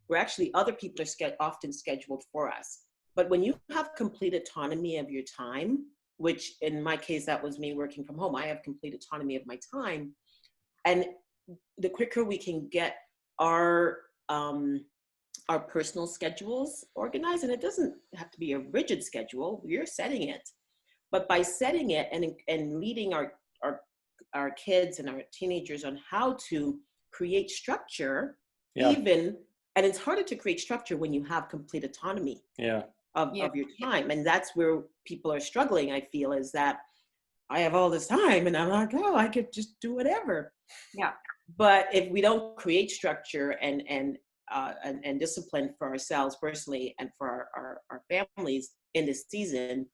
we're actually, other people are often scheduled for us. But when you have complete autonomy of your time, which in my case, that was me working from home, I have complete autonomy of my time. And the quicker we can get our personal schedules organized, and it doesn't have to be a rigid schedule, you're setting it. But by setting it and leading our kids and our teenagers on how to create structure, and it's harder to create structure when you have complete autonomy of your time. And that's where people are struggling, I feel, is that I have all this time and I'm like, oh, I could just do whatever. Yeah. But if we don't create structure and discipline for ourselves personally and for our families in this season,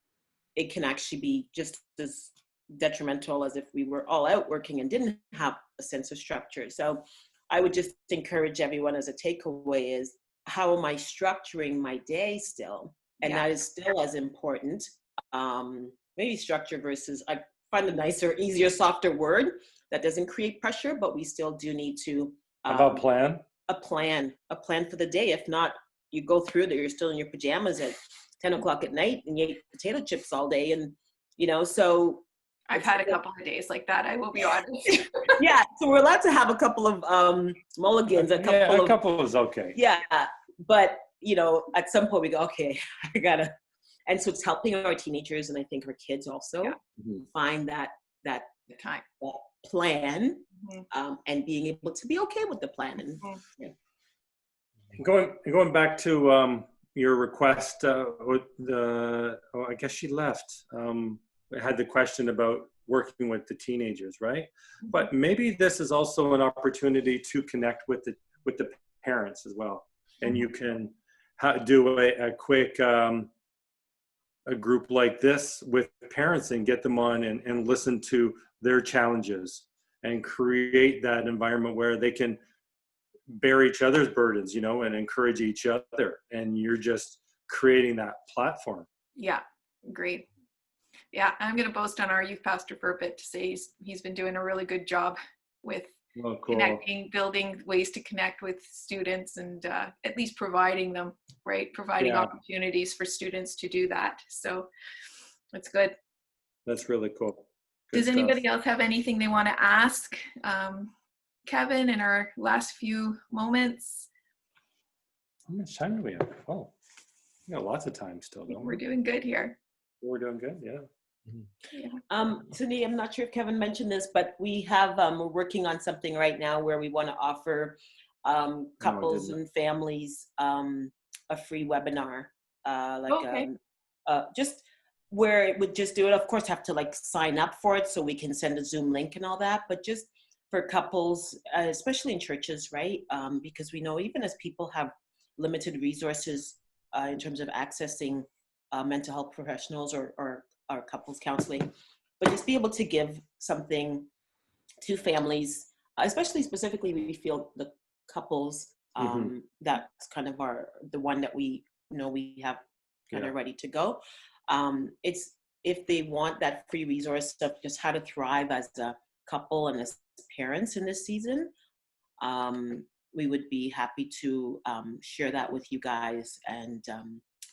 it can actually be just as detrimental as if we were all out working and didn't have a sense of structure. So I would just encourage everyone as a takeaway is, how am I structuring my day still? And that is still as important. Maybe structure versus, I find a nicer, easier, softer word that doesn't create pressure, but we still do need to about plan. A plan for the day. If not, you go through that, you're still in your pajamas at 10 o'clock at night and you ate potato chips all day. And, so. I've had a couple of days like that, I will be honest. Yeah, so we're allowed to have a couple of mulligans. A couple is okay. Yeah, but, at some point we go, okay, I gotta. And so it's helping our teenagers and I think our kids also find that time. That plan, and being able to be okay with the plan. And Going back to your request, I guess she left. I had the question about working with the teenagers, right? But maybe this is also an opportunity to connect with the parents as well, and you can do a quick a group like this with parents and get them on and listen to their challenges and create that environment where they can bear each other's burdens, and encourage each other. And you're just creating that platform. Yeah, great. Yeah, I'm going to boast on our youth pastor for a bit to say he's been doing a really good job with connecting, building ways to connect with students, and at least providing them, right? Providing opportunities for students to do that. So that's good. That's really cool. Does anybody else have anything they want to ask Kevin in our last few moments? How much time do we have? Oh, we got lots of time still, don't we? We're doing good here. We're doing good, yeah. Cindy, I'm not sure if Kevin mentioned this, but we have, we're working on something right now where we want to offer couples and families a free webinar, just where it would just do it. Of course, have to sign up for it so we can send a Zoom link and all that, but just for couples, especially in churches, right? Because we know even as people have limited resources in terms of accessing mental health professionals or couples counseling, but just be able to give something to families, especially specifically we feel the couples, that's kind of the one that we know we have kind of ready to go. It's if they want that free resource of just how to thrive as a couple and as parents in this season, we would be happy to share that with you guys and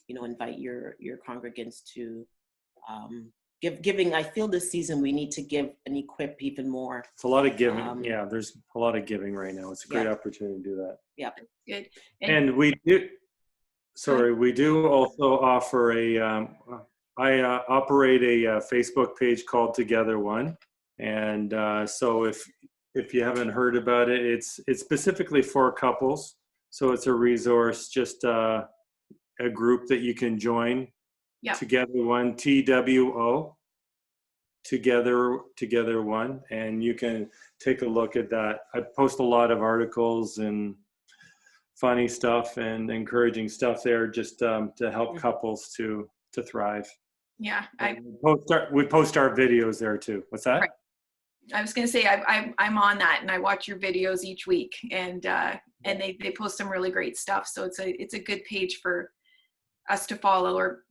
invite your congregants to giving. I feel this season we need to give and equip even more. It's a lot of giving. There's a lot of giving right now. It's a great opportunity to do that. Yeah, good. And we do. Sorry, we do also offer I operate a Facebook page called Together One, and so if you haven't heard about it, it's specifically for couples. So it's a resource, just a group that you can join. Yeah. Together One, TWO. Together One, and you can take a look at that. I post a lot of articles and funny stuff and encouraging stuff there, just to help couples to to thrive. Yeah, We post our videos there too. What's that? Right. I was going to say I'm on that, and I watch your videos each week, and they post some really great stuff. So it's a good page for us to follow, or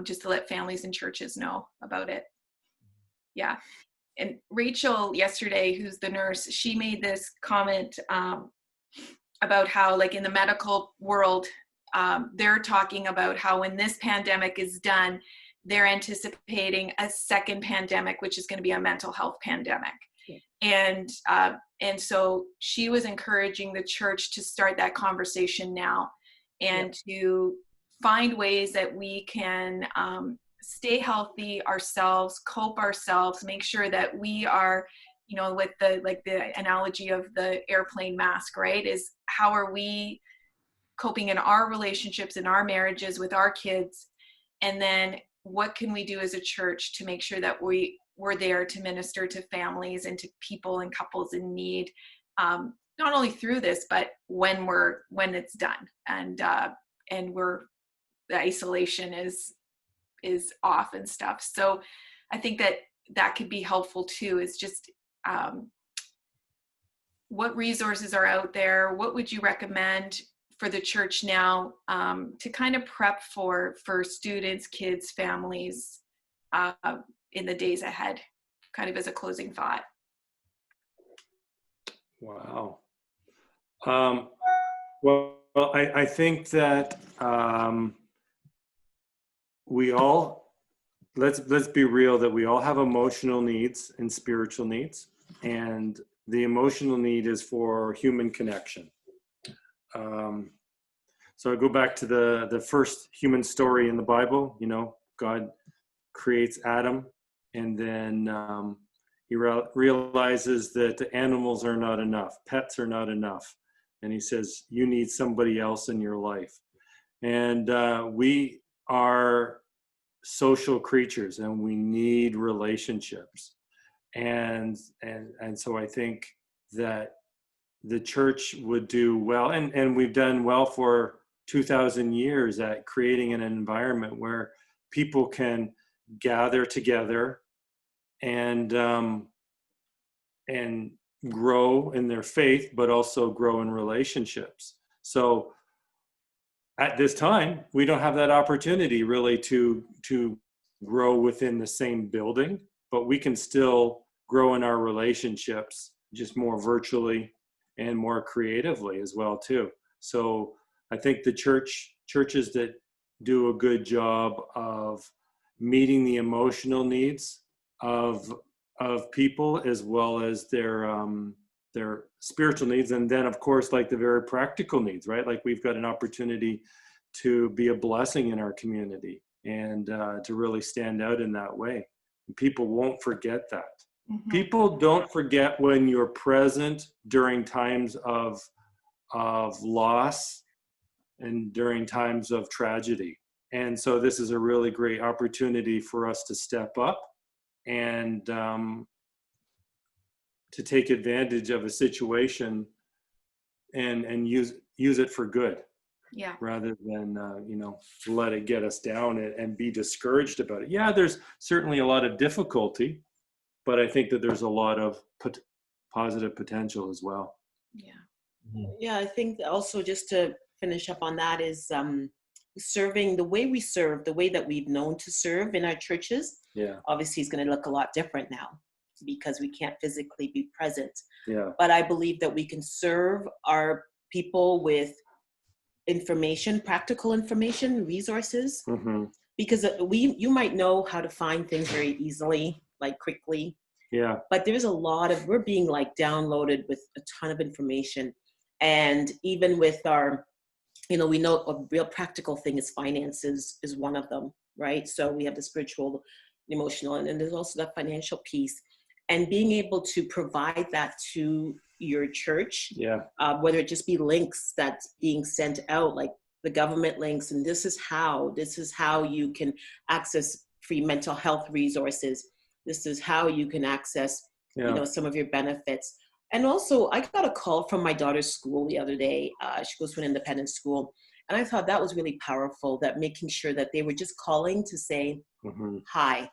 just to let families and churches know about it. Yeah. And Rachel yesterday, who's the nurse, she made this comment about how, like, in the medical world, they're talking about how when this pandemic is done, they're anticipating a second pandemic, which is going to be a mental health pandemic. Yeah. And so she was encouraging the church to start that conversation now, and to find ways that we can stay healthy ourselves, cope ourselves, make sure that we are, with the analogy of the airplane mask, right? Is how are we coping in our relationships, in our marriages, with our kids? And then what can we do as a church to make sure that we're there to minister to families and to people and couples in need, not only through this, but when it's done, and the isolation is off and stuff. So I think that could be helpful too, is just what resources are out there? What would you recommend for the church now to kind of prep for students, kids, families in the days ahead, kind of as a closing thought? Wow. Well, I think that we all, let's be real, that we all have emotional needs and spiritual needs, and the emotional need is for human connection. So I go back to the first human story in the Bible. God creates Adam, and then he realizes that the animals are not enough, pets are not enough, and he says, you need somebody else in your life. And we are social creatures, and we need relationships, and so I think that the church would do well, and we've done well for 2,000 years at creating an environment where people can gather together and grow in their faith, but also grow in relationships. So at this time, we don't have that opportunity really to grow within the same building, but we can still grow in our relationships, just more virtually and more creatively as well too. So I think the churches that do a good job of meeting the emotional needs of people, as well as their spiritual needs, and then of course, like the very practical needs, right? Like we've got an opportunity to be a blessing in our community, and to really stand out in that way. People won't forget that. Mm-hmm. People don't forget when you're present during times of loss and during times of tragedy. And so this is a really great opportunity for us to step up and to take advantage of a situation and use it for good. Yeah. Rather than let it get us down and be discouraged about it. Yeah, there's certainly a lot of difficulty, but I think that there's a lot of positive potential as well. Yeah. Yeah, I think also, just to finish up on that, is serving, the way we serve, the way that we've known to serve in our churches. Yeah. Obviously, it's going to look a lot different now because we can't physically be present. Yeah. But I believe that we can serve our people with information, practical information, resources, mm-hmm. because you might know how to find things very easily, like quickly. Yeah. But there's a lot of, we're being like downloaded with a ton of information. And even with our, we know a real practical thing is finances is one of them, right? So we have the spiritual, emotional, and then there's also the financial piece. And being able to provide that to your church, yeah, whether it just be links that's being sent out, like the government links, and this is how you can access free mental health resources. This is how you can access, some of your benefits. And also, I got a call from my daughter's school the other day. She goes to an independent school, And I thought that was really powerful, that making sure that they were just calling to say, hi.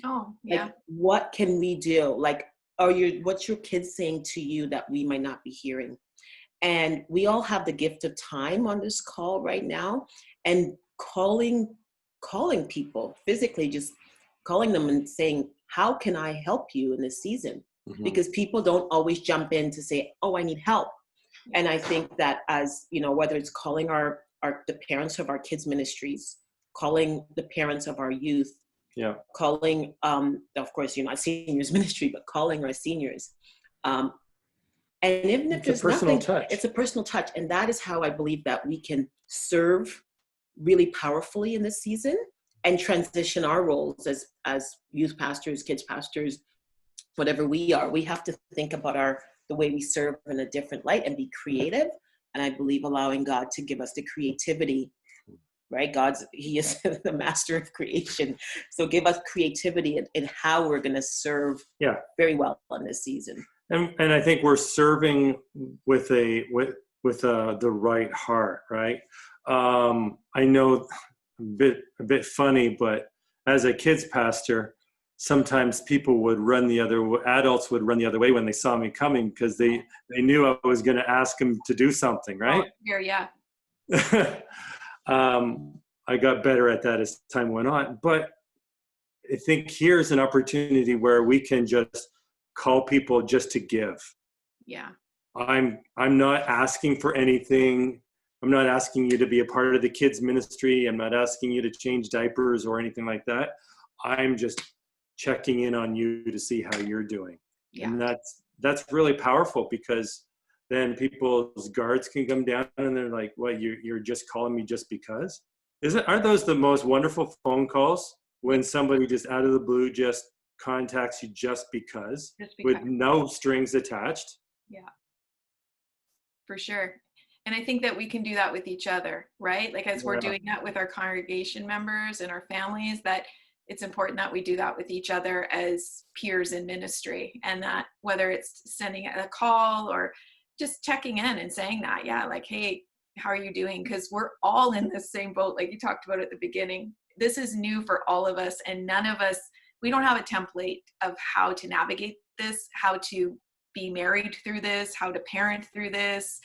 Oh, yeah. Like, what can we do? Like, what's your kids saying to you that we might not be hearing? And we all have the gift of time on this call right now, and calling people physically, just calling them and saying, how can I help you in this season? Because people don't always jump in to say, oh, I need help. And I think that, as you know, whether it's calling the parents of our kids ministries, calling the parents of our youth, calling, of course, our seniors ministry, but calling our seniors. And even if there's nothing, it's a personal touch. And that is how I believe that we can serve really powerfully in this season and transition our roles as youth pastors, kids pastors, whatever we are. We have to think about the way we serve in a different light and be creative. And I believe allowing God to give us the creativity, right? He is the master of creation. So give us creativity in how we're going to serve very well in this season. And I think we're serving with the right heart, right? I know a bit funny, but as a kids pastor, sometimes adults would run the other way when they saw me coming, because they knew I was going to ask them to do something, right? Oh, yeah. I got better at that as time went on, but I think here's an opportunity where we can just call people just to give. Yeah. I'm not asking for anything. I'm not asking you to be a part of the kids ministry. I'm not asking you to change diapers or anything like that. I'm just checking in on you to see how you're doing. Yeah. And that's really powerful, because then people's guards can come down and they're like, well, you're just calling me just because? Aren't those the most wonderful phone calls, when somebody just out of the blue just contacts you just because, with no strings attached? Yeah, for sure. And I think that we can do that with each other, right? Like, as we're doing that with our congregation members and our families, that it's important that we do that with each other as peers in ministry. And that whether it's sending a call or just checking in and saying that, like, hey, how are you doing? Because we're all in the same boat, like you talked about at the beginning. This is new for all of us, and none of us, we don't have a template of how to navigate this, how to be married through this, how to parent through this.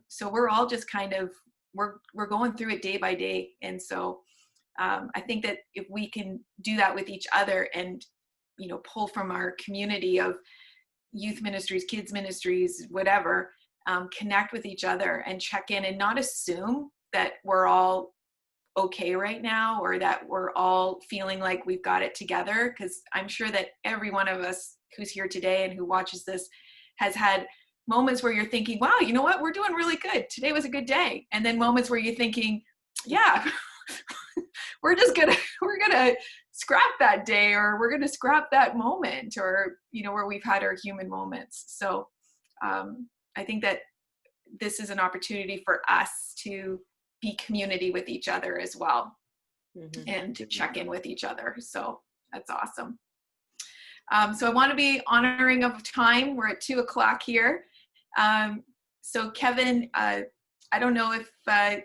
So we're all just kind of, we're going through it day by day. And so I think that if we can do that with each other and, pull from our community of youth ministries, kids ministries, whatever, connect with each other and check in, and not assume that we're all okay right now, or that we're all feeling like we've got it together. Because I'm sure that every one of us who's here today and who watches this has had moments where you're thinking, wow, you know what, we're doing really good. Today was a good day. And then moments where you're thinking, yeah, we're gonna scrap that day, or we're gonna scrap that moment, or where we've had our human moments. So I think that this is an opportunity for us to be community with each other as well, and to check in with each other. So that's awesome. So I want to be honoring of time. We're at 2:00 here. So Kevin, I don't know if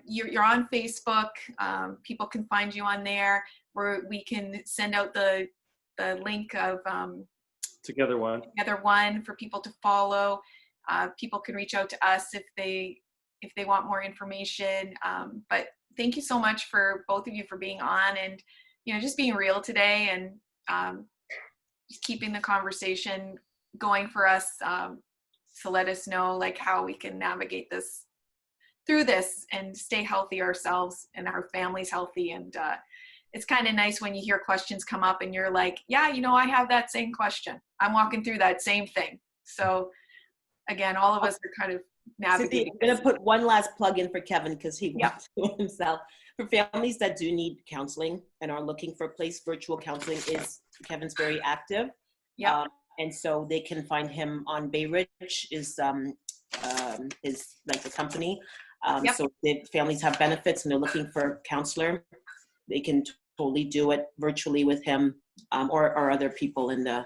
you're on Facebook. People can find you on there, where we can send out the link of Together One for people to follow. People can reach out to us if they want more information. But thank you so much for both of you for being on, and just being real today, and just keeping the conversation going for us, to let us know like how we can navigate through this and stay healthy ourselves and our families healthy. And it's kind of nice when you hear questions come up and you're like, yeah, I have that same question. I'm walking through that same thing. So again, all of us are kind of navigating. I'm going to put one last plug in for Kevin, because he wants to himself. For families that do need counseling and are looking for a place, virtual counseling Kevin's very active. Yeah. And so they can find him on Bay Ridge is like the company. So if families have benefits and they're looking for a counselor, they can totally do it virtually with him, or other people in the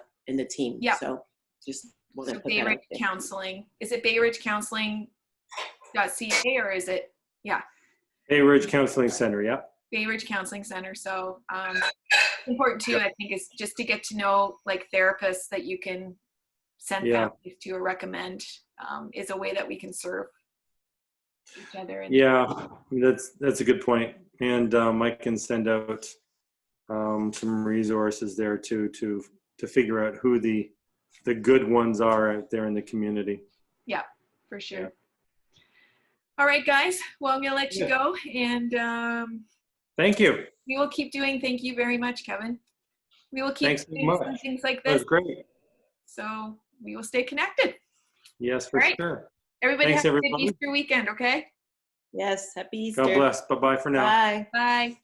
team. Yeah. So just want to put Bay Ridge Counseling. Is it BayRidgeCounseling.ca, or is it? Yeah. Bay Ridge Counseling Center, yeah. Bay Ridge Counseling Center. So important too, I think, is just to get to know like therapists that you can send families to or recommend is a way that we can serve each other. And that's a good point. And I can send out some resources there too to figure out who the good ones are out there in the community. Yeah, for sure. Yeah. All right, guys. Well, I'm gonna let you go, and thank you. we will keep doing. Thank you very much, Kevin. We will keep doing some things like That this. was great. So we will stay connected. Yes, for sure. Everybody Thanks, have a everybody. good Easter weekend, okay? Yes, happy Easter. God bless. Bye-bye for now. Bye. Bye.